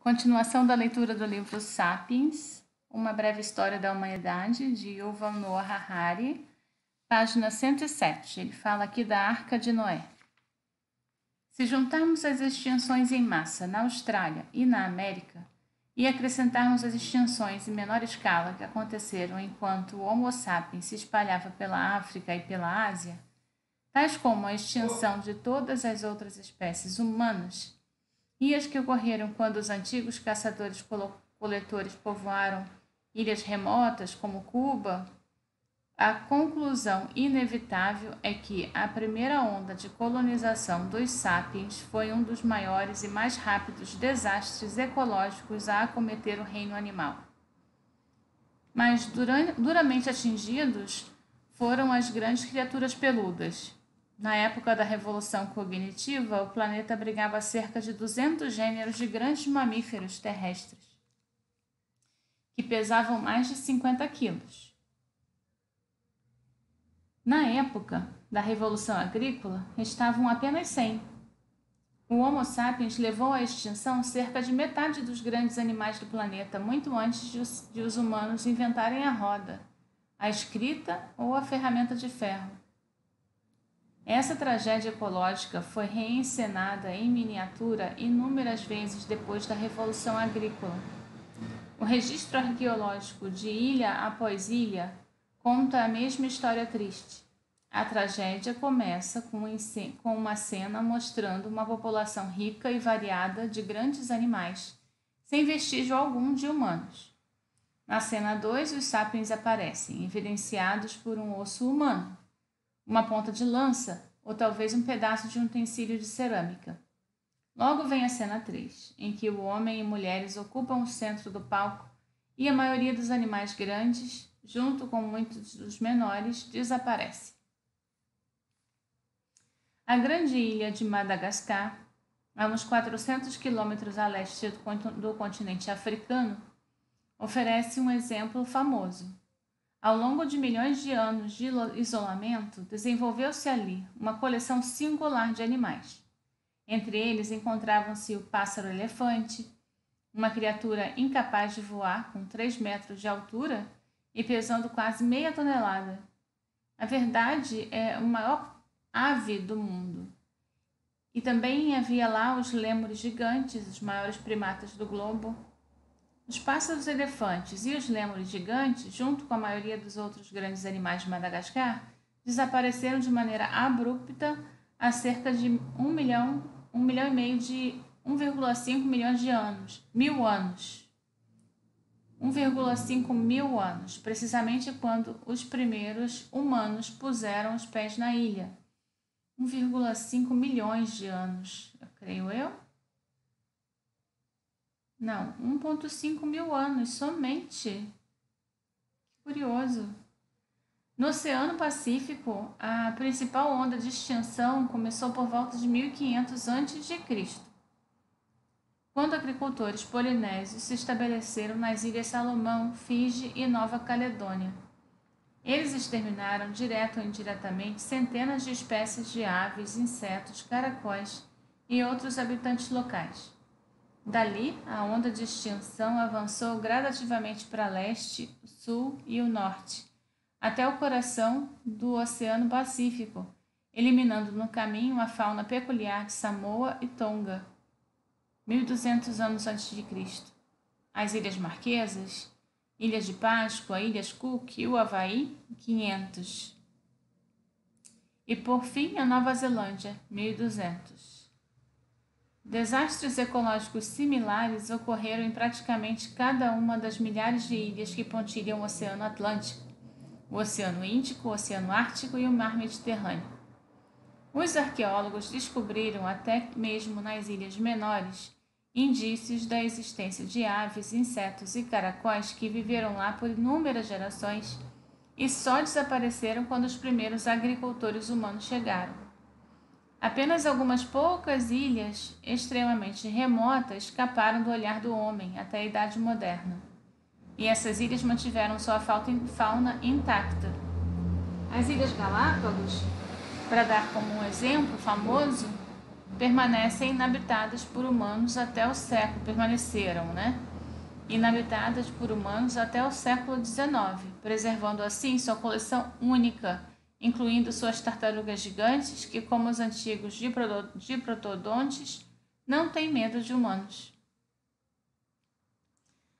Continuação da leitura do livro Sapiens, Uma Breve História da Humanidade, de Yuval Noah Harari, página 107. Ele fala aqui da Arca de Noé. Se juntarmos as extinções em massa na Austrália e na América, e acrescentarmos as extinções em menor escala que aconteceram enquanto o Homo sapiens se espalhava pela África e pela Ásia, tais como a extinção de todas as outras espécies humanas, e as que ocorreram quando os antigos caçadores-coletores povoaram ilhas remotas como Cuba, a conclusão inevitável é que a primeira onda de colonização dos sapiens foi um dos maiores e mais rápidos desastres ecológicos a acometer o reino animal. Mas duramente atingidos foram as grandes criaturas peludas. Na época da Revolução Cognitiva, o planeta abrigava cerca de 200 gêneros de grandes mamíferos terrestres, que pesavam mais de 50 quilos. Na época da Revolução Agrícola, restavam apenas 100. O Homo sapiens levou à extinção cerca de metade dos grandes animais do planeta, muito antes de os humanos inventarem a roda, a escrita ou a ferramenta de ferro. Essa tragédia ecológica foi reencenada em miniatura inúmeras vezes depois da Revolução Agrícola. O registro arqueológico de ilha após ilha conta a mesma história triste. A tragédia começa com uma cena mostrando uma população rica e variada de grandes animais, sem vestígio algum de humanos. Na cena 2, os sapiens aparecem, evidenciados por um osso humano, uma ponta de lança ou talvez um pedaço de um utensílio de cerâmica. Logo vem a cena 3, em que o homem e mulheres ocupam o centro do palco e a maioria dos animais grandes, junto com muitos dos menores, desaparece. A grande ilha de Madagascar, a uns 400 quilômetros a leste do continente africano, oferece um exemplo famoso. Ao longo de milhões de anos de isolamento, desenvolveu-se ali uma coleção singular de animais. Entre eles encontravam-se o pássaro-elefante, uma criatura incapaz de voar com 3 metros de altura e pesando quase meia tonelada. Na verdade, é o maior ave do mundo. E também havia lá os lêmures gigantes, os maiores primatas do globo. Os pássaros-elefantes e os lêmures gigantes, junto com a maioria dos outros grandes animais de Madagascar, desapareceram de maneira abrupta há cerca de 1,5 milhões de anos. 1,5 mil anos, precisamente quando os primeiros humanos puseram os pés na ilha. 1,5 milhões de anos, creio eu. Não, 1,5 mil anos somente. Que curioso. No Oceano Pacífico, a principal onda de extinção começou por volta de 1500 a.C., quando agricultores polinésios se estabeleceram nas Ilhas Salomão, Fiji e Nova Caledônia. Eles exterminaram, direto ou indiretamente, centenas de espécies de aves, insetos, caracóis e outros habitantes locais. Dali, a onda de extinção avançou gradativamente para leste, o sul e o norte, até o coração do Oceano Pacífico, eliminando no caminho a fauna peculiar de Samoa e Tonga, 1200 anos antes de Cristo, as Ilhas Marquesas, Ilhas de Páscoa, Ilhas Cook e o Havaí, 500. E por fim a Nova Zelândia, 1200. Desastres ecológicos similares ocorreram em praticamente cada uma das milhares de ilhas que pontilham o Oceano Atlântico, o Oceano Índico, o Oceano Ártico e o Mar Mediterrâneo. Os arqueólogos descobriram, até mesmo nas ilhas menores, indícios da existência de aves, insetos e caracóis que viveram lá por inúmeras gerações e só desapareceram quando os primeiros agricultores humanos chegaram. Apenas algumas poucas ilhas extremamente remotas escaparam do olhar do homem até a Idade Moderna. E essas ilhas mantiveram sua fauna intacta. As Ilhas Galápagos, para dar como um exemplo famoso, permanecem inabitadas por humanos até o século, permaneceram, inabitadas por humanos até o século XIX, preservando assim sua coleção única, incluindo suas tartarugas gigantes, que, como os antigos diprotodontes, não têm medo de humanos.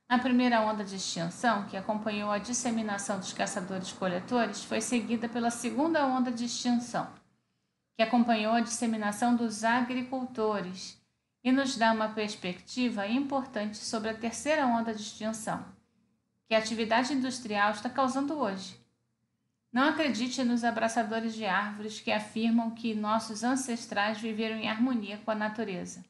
A primeira onda de extinção, que acompanhou a disseminação dos caçadores-coletores, foi seguida pela segunda onda de extinção, que acompanhou a disseminação dos agricultores, e nos dá uma perspectiva importante sobre a terceira onda de extinção, que a atividade industrial está causando hoje. Não acredite nos abraçadores de árvores que afirmam que nossos ancestrais viveram em harmonia com a natureza.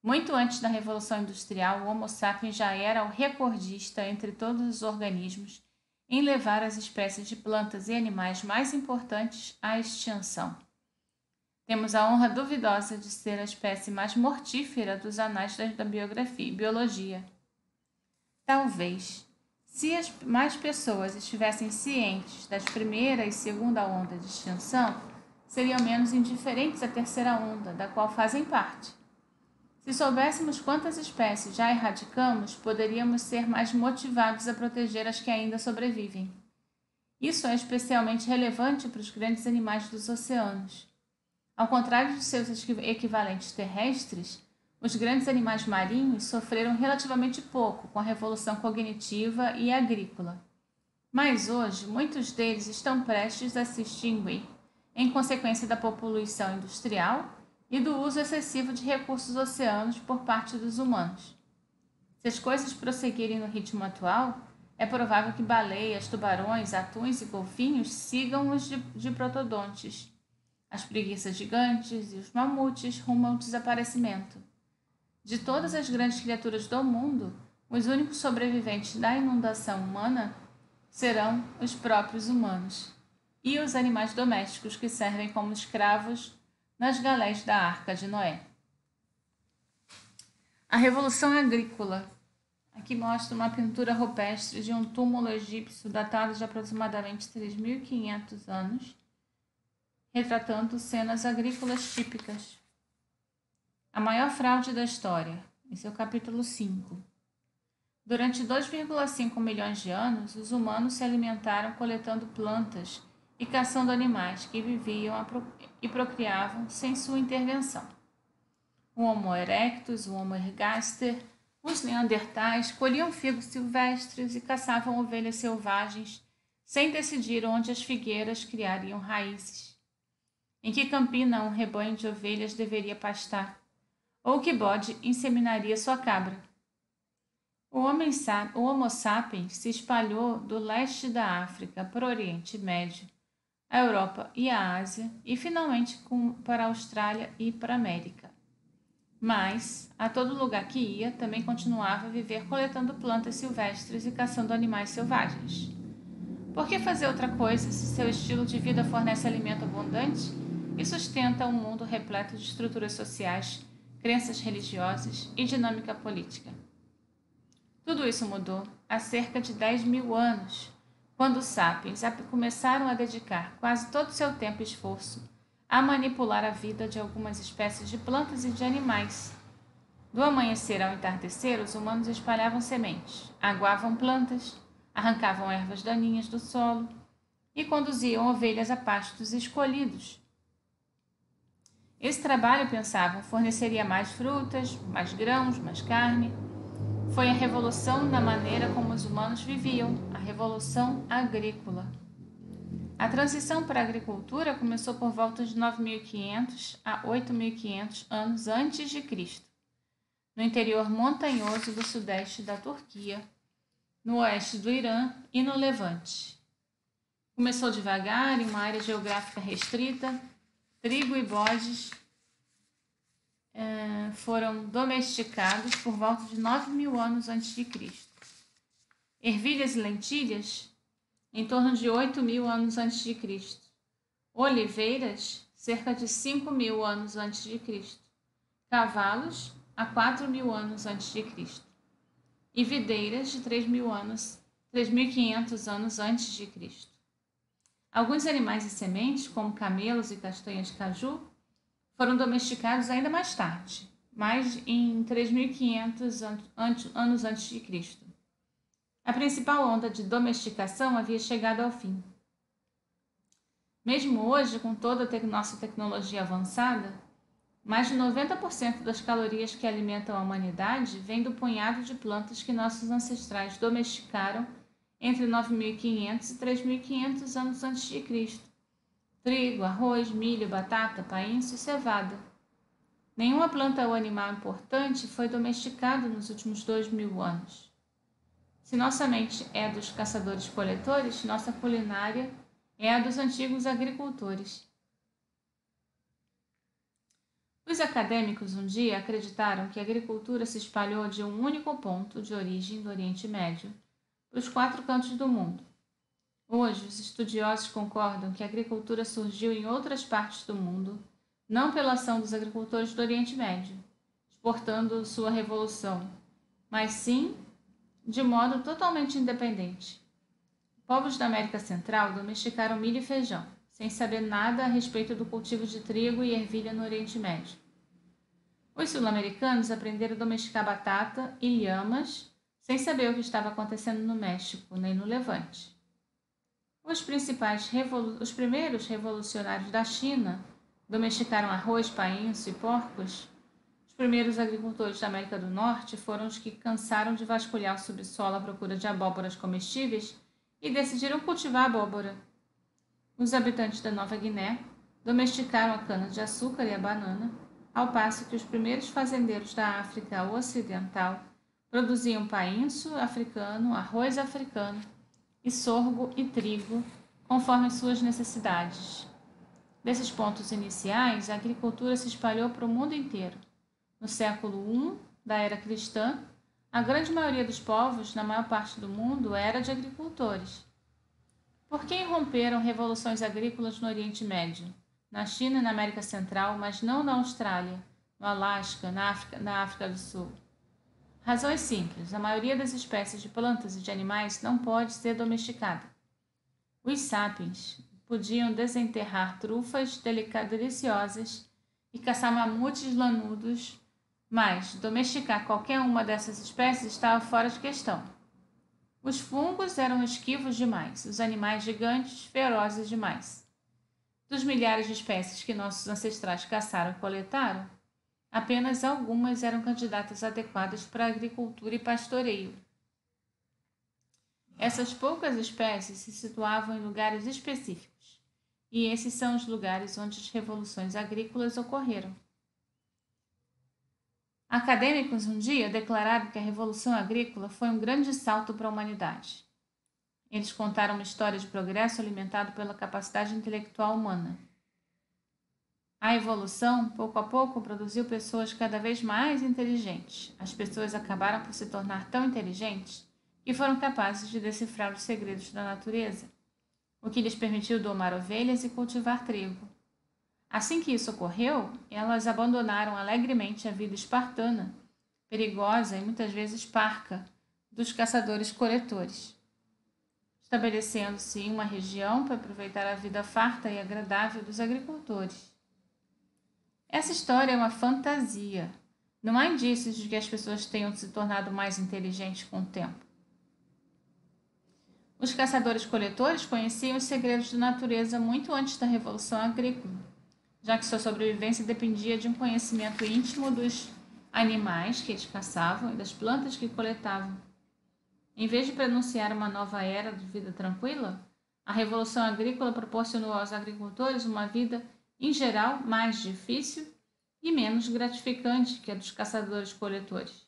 Muito antes da Revolução Industrial, o Homo sapiens já era o recordista entre todos os organismos em levar as espécies de plantas e animais mais importantes à extinção. Temos a honra duvidosa de ser a espécie mais mortífera dos anais da biologia. Talvez, se as mais pessoas estivessem cientes das primeira e segunda onda de extinção, seriam menos indiferentes à terceira onda, da qual fazem parte. Se soubéssemos quantas espécies já erradicamos, poderíamos ser mais motivados a proteger as que ainda sobrevivem. Isso é especialmente relevante para os grandes animais dos oceanos. Ao contrário de seus equivalentes terrestres, os grandes animais marinhos sofreram relativamente pouco com a revolução cognitiva e agrícola. Mas hoje, muitos deles estão prestes a se extinguir, em consequência da poluição industrial e do uso excessivo de recursos oceânicos por parte dos humanos. Se as coisas prosseguirem no ritmo atual, é provável que baleias, tubarões, atuns e golfinhos sigam os diprotodontes, as preguiças gigantes e os mamutes rumo ao desaparecimento. De todas as grandes criaturas do mundo, os únicos sobreviventes da inundação humana serão os próprios humanos e os animais domésticos que servem como escravos nas galés da Arca de Noé. A Revolução Agrícola. Aqui mostra uma pintura rupestre de um túmulo egípcio datado de aproximadamente 3.500 anos, retratando cenas agrícolas típicas. A maior fraude da história. Esse é o capítulo 5. Durante 2,5 milhões de anos, os humanos se alimentaram coletando plantas e caçando animais que viviam e procriavam sem sua intervenção. O Homo erectus, o Homo ergaster, os neandertais colhiam figos silvestres e caçavam ovelhas selvagens sem decidir onde as figueiras criariam raízes, em que campina um rebanho de ovelhas deveria pastar, ou que bode inseminaria sua cabra. O Homo sapiens se espalhou do leste da África para o Oriente Médio, a Europa e a Ásia, e finalmente para a Austrália e para a América. Mas, a todo lugar que ia, também continuava a viver coletando plantas silvestres e caçando animais selvagens. Por que fazer outra coisa se seu estilo de vida fornece alimento abundante e sustenta um mundo repleto de estruturas sociais, crenças religiosas e dinâmica política? Tudo isso mudou há cerca de 10.000 anos, quando os sapiens começaram a dedicar quase todo o seu tempo e esforço a manipular a vida de algumas espécies de plantas e de animais. Do amanhecer ao entardecer, os humanos espalhavam sementes, aguavam plantas, arrancavam ervas daninhas do solo e conduziam ovelhas a pastos escolhidos. Esse trabalho, pensavam, forneceria mais frutas, mais grãos, mais carne. Foi a revolução na maneira como os humanos viviam, a revolução agrícola. A transição para a agricultura começou por volta de 9.500 a 8.500 anos antes de Cristo, no interior montanhoso do sudeste da Turquia, no oeste do Irã e no Levante. Começou devagar, em uma área geográfica restrita. Trigo e bodes foram domesticados por volta de 9.000 anos antes de Cristo. Ervilhas e lentilhas em torno de 8.000 anos antes de Cristo. Oliveiras, cerca de 5.000 anos antes de Cristo. Cavalos, a 4.000 anos antes de Cristo. E videiras de 3.500 anos antes de Cristo. Alguns animais e sementes, como camelos e castanhas de caju, foram domesticados ainda mais tarde, mais em 3.500 anos antes de Cristo. A principal onda de domesticação havia chegado ao fim. Mesmo hoje, com toda a nossa tecnologia avançada, mais de 90% das calorias que alimentam a humanidade vêm do punhado de plantas que nossos ancestrais domesticaram entre 9.500 e 3.500 anos antes de Cristo. Trigo, arroz, milho, batata, painço e cevada. Nenhuma planta ou animal importante foi domesticado nos últimos 2.000 anos. Se nossa mente é dos caçadores-coletores, nossa culinária é a dos antigos agricultores. Os acadêmicos um dia acreditaram que a agricultura se espalhou de um único ponto de origem do Oriente Médio para os 4 cantos do mundo. Hoje, os estudiosos concordam que a agricultura surgiu em outras partes do mundo, não pela ação dos agricultores do Oriente Médio, exportando sua revolução, mas sim de modo totalmente independente. Povos da América Central domesticaram milho e feijão, sem saber nada a respeito do cultivo de trigo e ervilha no Oriente Médio. Os sul-americanos aprenderam a domesticar batata e lhamas, sem saber o que estava acontecendo no México, nem no Levante. Os primeiros revolucionários da China domesticaram arroz, painço e porcos. Os primeiros agricultores da América do Norte foram os que cansaram de vasculhar o subsolo à procura de abóboras comestíveis e decidiram cultivar abóbora. Os habitantes da Nova Guiné domesticaram a cana-de-açúcar e a banana, ao passo que os primeiros fazendeiros da África Ocidental produziam painço africano, arroz africano e sorgo e trigo, conforme suas necessidades. Desses pontos iniciais, a agricultura se espalhou para o mundo inteiro. No século I da era cristã, a grande maioria dos povos, na maior parte do mundo, era de agricultores. Por que irromperam revoluções agrícolas no Oriente Médio, na China e na América Central, mas não na Austrália, no Alasca, na África do Sul? Razões simples: a maioria das espécies de plantas e de animais não pode ser domesticada. Os sapiens podiam desenterrar trufas deliciosas e caçar mamutes lanudos, mas domesticar qualquer uma dessas espécies estava fora de questão. Os fungos eram esquivos demais, os animais gigantes ferozes demais. Dos milhares de espécies que nossos ancestrais caçaram e coletaram, apenas algumas eram candidatas adequadas para a agricultura e pastoreio. Essas poucas espécies se situavam em lugares específicos, e esses são os lugares onde as revoluções agrícolas ocorreram. Acadêmicos um dia declararam que a Revolução Agrícola foi um grande salto para a humanidade. Eles contaram uma história de progresso alimentado pela capacidade intelectual humana. A evolução, pouco a pouco, produziu pessoas cada vez mais inteligentes. As pessoas acabaram por se tornar tão inteligentes que foram capazes de decifrar os segredos da natureza, o que lhes permitiu domar ovelhas e cultivar trigo. Assim que isso ocorreu, elas abandonaram alegremente a vida espartana, perigosa e muitas vezes parca, dos caçadores-coletores, estabelecendo-se em uma região para aproveitar a vida farta e agradável dos agricultores. Essa história é uma fantasia. Não há indícios de que as pessoas tenham se tornado mais inteligentes com o tempo. Os caçadores-coletores conheciam os segredos da natureza muito antes da Revolução Agrícola, já que sua sobrevivência dependia de um conhecimento íntimo dos animais que eles caçavam e das plantas que coletavam. Em vez de prenunciar uma nova era de vida tranquila, a Revolução Agrícola proporcionou aos agricultores uma vida, em geral, mais difícil e menos gratificante que a dos caçadores-coletores.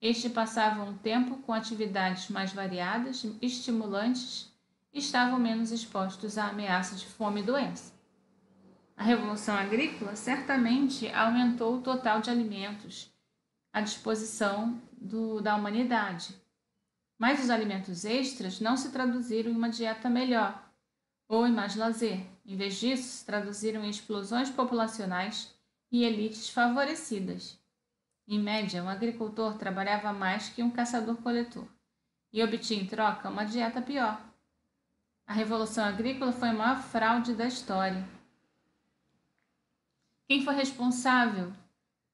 Estes passavam o tempo com atividades mais variadas, estimulantes e estavam menos expostos à ameaça de fome e doença. A Revolução Agrícola certamente aumentou o total de alimentos à disposição da humanidade, mas os alimentos extras não se traduziram em uma dieta melhor ou em mais lazer. Em vez disso, se traduziram em explosões populacionais e elites favorecidas. Em média, um agricultor trabalhava mais que um caçador-coletor e obtinha em troca uma dieta pior. A Revolução Agrícola foi a maior fraude da história. Quem foi responsável?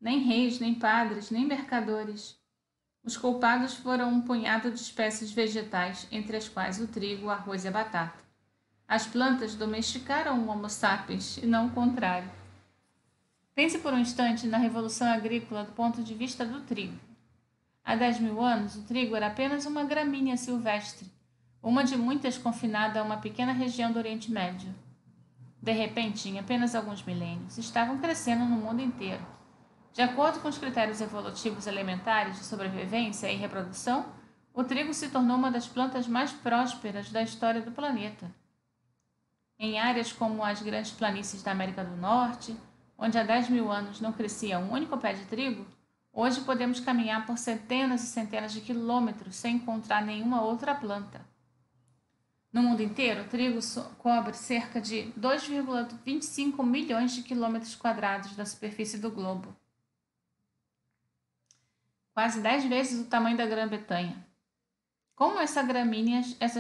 Nem reis, nem padres, nem mercadores. Os culpados foram um punhado de espécies vegetais, entre as quais o trigo, o arroz e a batata. As plantas domesticaram o Homo sapiens, e não o contrário. Pense por um instante na revolução agrícola do ponto de vista do trigo. Há 10.000 anos, o trigo era apenas uma gramínea silvestre, uma de muitas confinada a uma pequena região do Oriente Médio. De repente, em apenas alguns milênios, estavam crescendo no mundo inteiro. De acordo com os critérios evolutivos elementares de sobrevivência e reprodução, o trigo se tornou uma das plantas mais prósperas da história do planeta. Em áreas como as grandes planícies da América do Norte, onde há 10.000 anos não crescia um único pé de trigo, hoje podemos caminhar por centenas e centenas de quilômetros sem encontrar nenhuma outra planta. No mundo inteiro, o trigo cobre cerca de 2,25 milhões de quilômetros quadrados da superfície do globo. Quase 10 vezes o tamanho da Grã-Bretanha. Como essas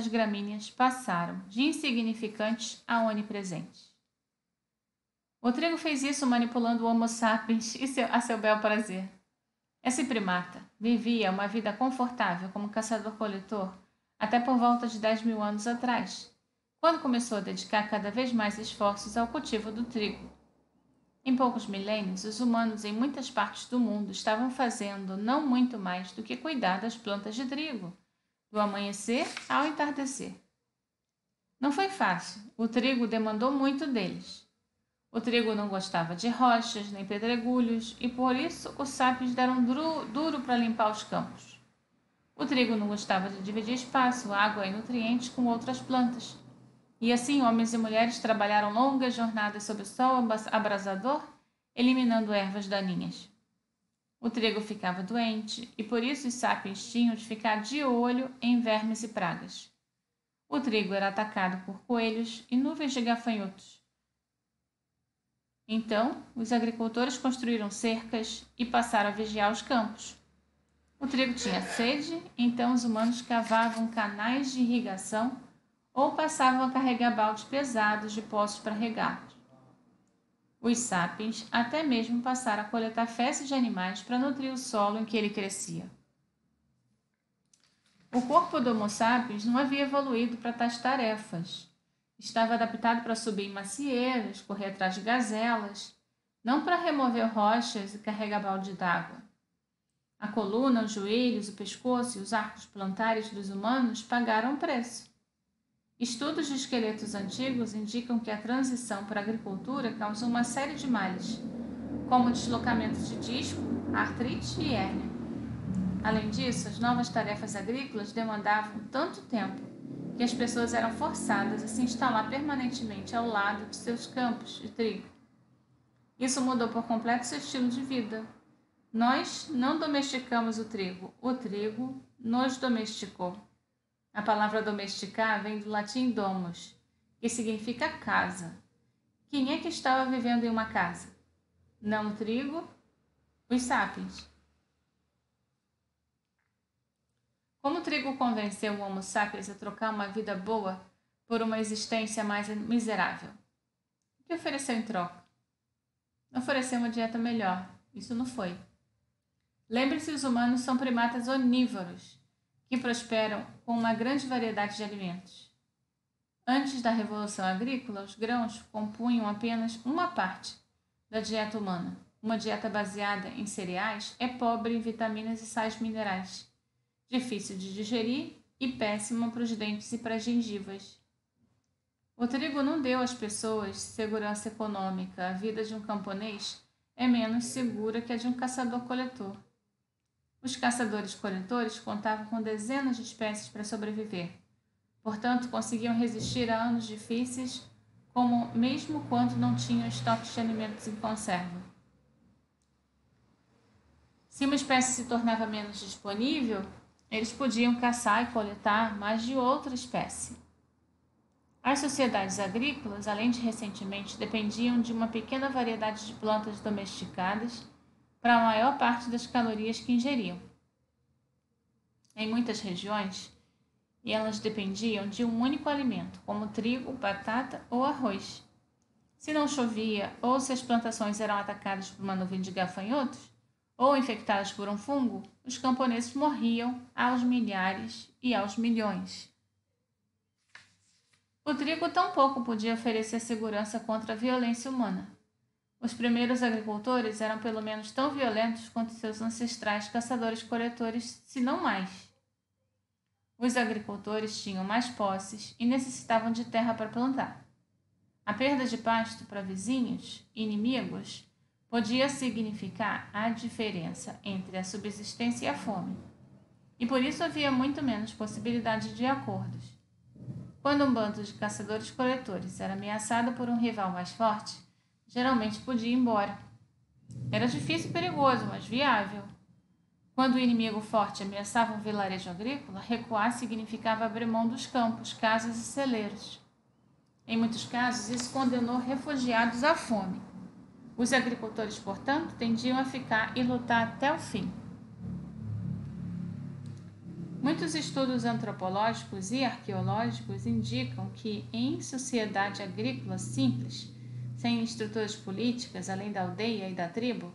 gramíneas passaram de insignificantes a onipresentes? O trigo fez isso manipulando o Homo sapiens a seu bel prazer. Esse primata vivia uma vida confortável como caçador-coletor até por volta de 10.000 anos atrás, quando começou a dedicar cada vez mais esforços ao cultivo do trigo. Em poucos milênios, os humanos em muitas partes do mundo estavam fazendo não muito mais do que cuidar das plantas de trigo, do amanhecer ao entardecer. Não foi fácil, o trigo demandou muito deles. O trigo não gostava de rochas nem pedregulhos e por isso os sapiens deram duro para limpar os campos. O trigo não gostava de dividir espaço, água e nutrientes com outras plantas. E assim homens e mulheres trabalharam longas jornadas sob o sol abrasador, eliminando ervas daninhas. O trigo ficava doente e por isso os sapiens tinham de ficar de olho em vermes e pragas. O trigo era atacado por coelhos e nuvens de gafanhotos. Então, os agricultores construíram cercas e passaram a vigiar os campos. O trigo tinha sede, então os humanos cavavam canais de irrigação ou passavam a carregar baldes pesados de poços para regá-los. Os sapiens até mesmo passaram a coletar fezes de animais para nutrir o solo em que ele crescia. O corpo do Homo sapiens não havia evoluído para tais tarefas. Estava adaptado para subir em macieiras, correr atrás de gazelas, não para remover rochas e carregar balde d'água. A coluna, os joelhos, o pescoço e os arcos plantares dos humanos pagaram preço. Estudos de esqueletos antigos indicam que a transição para a agricultura causou uma série de males, como deslocamento de disco, artrite e hérnia. Além disso, as novas tarefas agrícolas demandavam tanto tempo que as pessoas eram forçadas a se instalar permanentemente ao lado de seus campos de trigo. Isso mudou por completo seu estilo de vida. Nós não domesticamos o trigo nos domesticou. A palavra domesticar vem do latim domus, que significa casa. Quem é que estava vivendo em uma casa? Não o trigo, os sapiens. Como o trigo convenceu o Homo sapiens a trocar uma vida boa por uma existência mais miserável? O que ofereceu em troca? Ofereceu uma dieta melhor. Isso não foi. Lembre-se, os humanos são primatas onívoros, que prosperam com uma grande variedade de alimentos. Antes da Revolução Agrícola, os grãos compunham apenas uma parte da dieta humana. Uma dieta baseada em cereais é pobre em vitaminas e sais minerais, difícil de digerir e péssima para os dentes e para as gengivas. O trigo não deu às pessoas segurança econômica. A vida de um camponês é menos segura que a de um caçador-coletor. Os caçadores-coletores contavam com dezenas de espécies para sobreviver. Portanto, conseguiam resistir a anos difíceis, mesmo quando não tinham estoques de alimentos em conserva. Se uma espécie se tornava menos disponível, eles podiam caçar e coletar mais de outra espécie. As sociedades agrícolas, além de recentemente, dependiam de uma pequena variedade de plantas domesticadas para a maior parte das calorias que ingeriam. Em muitas regiões, elas dependiam de um único alimento, como trigo, batata ou arroz. Se não chovia, ou se as plantações eram atacadas por uma nuvem de gafanhotos, ou infectadas por um fungo, os camponeses morriam aos milhares e aos milhões. O trigo tampouco podia oferecer segurança contra a violência humana. Os primeiros agricultores eram pelo menos tão violentos quanto seus ancestrais caçadores-coletores, se não mais. Os agricultores tinham mais posses e necessitavam de terra para plantar. A perda de pasto para vizinhos, inimigos, podia significar a diferença entre a subsistência e a fome, e por isso havia muito menos possibilidade de acordos. Quando um bando de caçadores-coletores era ameaçado por um rival mais forte, geralmente podia ir embora. Era difícil e perigoso, mas viável. Quando o inimigo forte ameaçava um vilarejo agrícola, recuar significava abrir mão dos campos, casas e celeiros. Em muitos casos, isso condenou refugiados à fome. Os agricultores, portanto, tendiam a ficar e lutar até o fim. Muitos estudos antropológicos e arqueológicos indicam que, em sociedade agrícola simples, sem estruturas políticas além da aldeia e da tribo,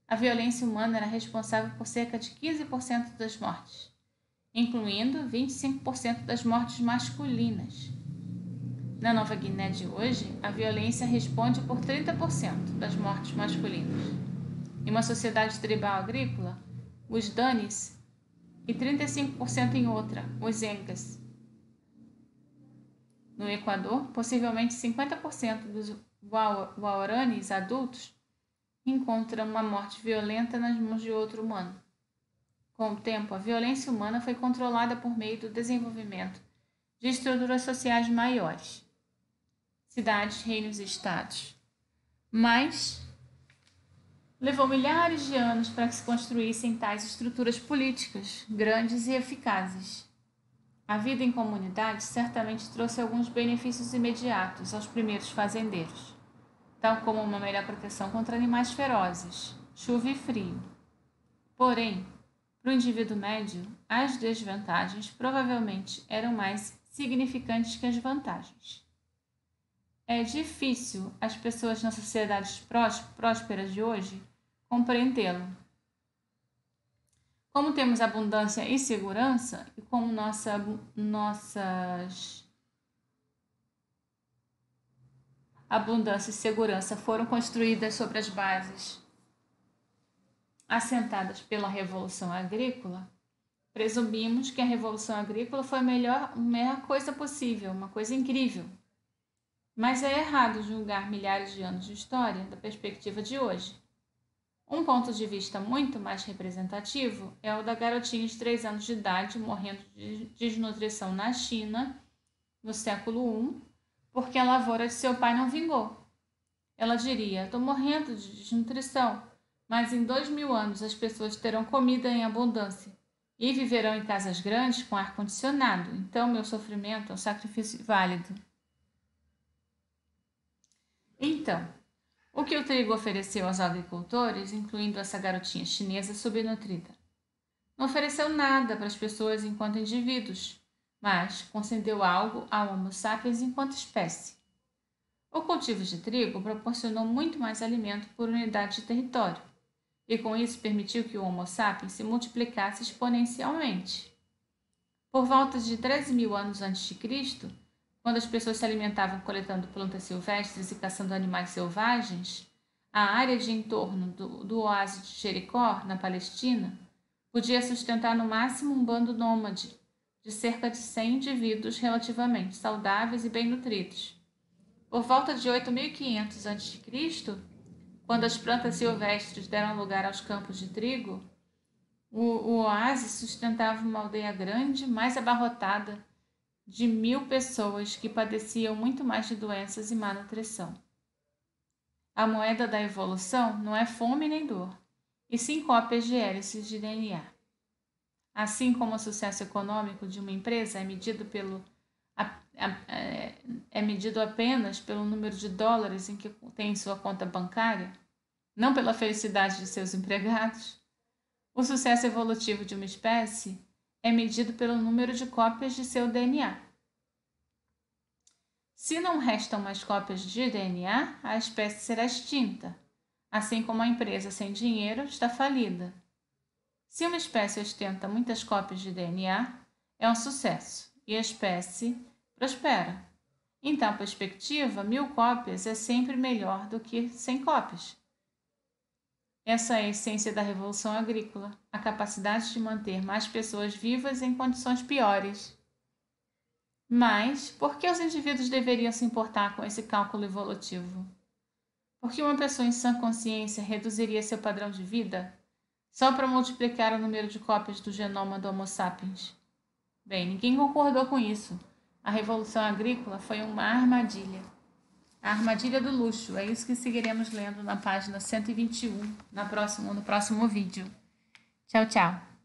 a violência humana era responsável por cerca de 15% das mortes, incluindo 25% das mortes masculinas. Na Nova Guiné de hoje, a violência responde por 30% das mortes masculinas. Em uma sociedade tribal agrícola, os Danis, e 35% em outra, os Engas. No Equador, possivelmente 50% dos Guaranis adultos encontram uma morte violenta nas mãos de outro humano. Com o tempo, a violência humana foi controlada por meio do desenvolvimento de estruturas sociais maiores, cidades, reinos e estados. Mas levou milhares de anos para que se construíssem tais estruturas políticas grandes e eficazes. A vida em comunidade certamente trouxe alguns benefícios imediatos aos primeiros fazendeiros, tal como uma melhor proteção contra animais ferozes, chuva e frio. Porém, para o indivíduo médio, as desvantagens provavelmente eram mais significantes que as vantagens. É difícil as pessoas nas sociedades prósperas de hoje compreendê-lo. Como temos abundância e segurança, e como nossas abundância e segurança foram construídas sobre as bases assentadas pela Revolução Agrícola, presumimos que a Revolução Agrícola foi a melhor coisa possível, uma coisa incrível. Mas é errado julgar milhares de anos de história da perspectiva de hoje. Um ponto de vista muito mais representativo é o da garotinha de 3 anos de idade morrendo de desnutrição na China, no século I, porque a lavoura de seu pai não vingou. Ela diria: estou morrendo de desnutrição, mas em 2000 anos as pessoas terão comida em abundância e viverão em casas grandes com ar-condicionado, então meu sofrimento é um sacrifício válido. Então, o que o trigo ofereceu aos agricultores, incluindo essa garotinha chinesa subnutrida? Não ofereceu nada para as pessoas enquanto indivíduos, mas concedeu algo ao Homo sapiens enquanto espécie. O cultivo de trigo proporcionou muito mais alimento por unidade de território, e com isso permitiu que o Homo sapiens se multiplicasse exponencialmente. Por volta de 13.000 anos antes de Cristo, quando as pessoas se alimentavam coletando plantas silvestres e caçando animais selvagens, a área de entorno do oásis de Jericó, na Palestina, podia sustentar no máximo um bando nômade de cerca de 100 indivíduos relativamente saudáveis e bem nutridos. Por volta de 8.500 a.C., quando as plantas silvestres deram lugar aos campos de trigo, o oásis sustentava uma aldeia grande, mais abarrotada, de 1.000 pessoas que padeciam muito mais de doenças e má nutrição. A moeda da evolução não é fome nem dor, e sim cópias de hélices de DNA. Assim como o sucesso econômico de uma empresa é medido apenas pelo número de dólares em que tem em sua conta bancária, não pela felicidade de seus empregados, o sucesso evolutivo de uma espécie é medido pelo número de cópias de seu DNA. Se não restam mais cópias de DNA, a espécie será extinta, assim como a empresa sem dinheiro está falida. Se uma espécie ostenta muitas cópias de DNA, é um sucesso e a espécie prospera. Em tal perspectiva, 1000 cópias é sempre melhor do que 100 cópias. Essa é a essência da Revolução Agrícola, a capacidade de manter mais pessoas vivas em condições piores. Mas, por que os indivíduos deveriam se importar com esse cálculo evolutivo? Por que uma pessoa em sã consciência reduziria seu padrão de vida só para multiplicar o número de cópias do genoma do Homo sapiens? Bem, ninguém concordou com isso. A Revolução Agrícola foi uma armadilha. A armadilha do luxo, é isso que seguiremos lendo na página 121, no próximo vídeo. Tchau, tchau.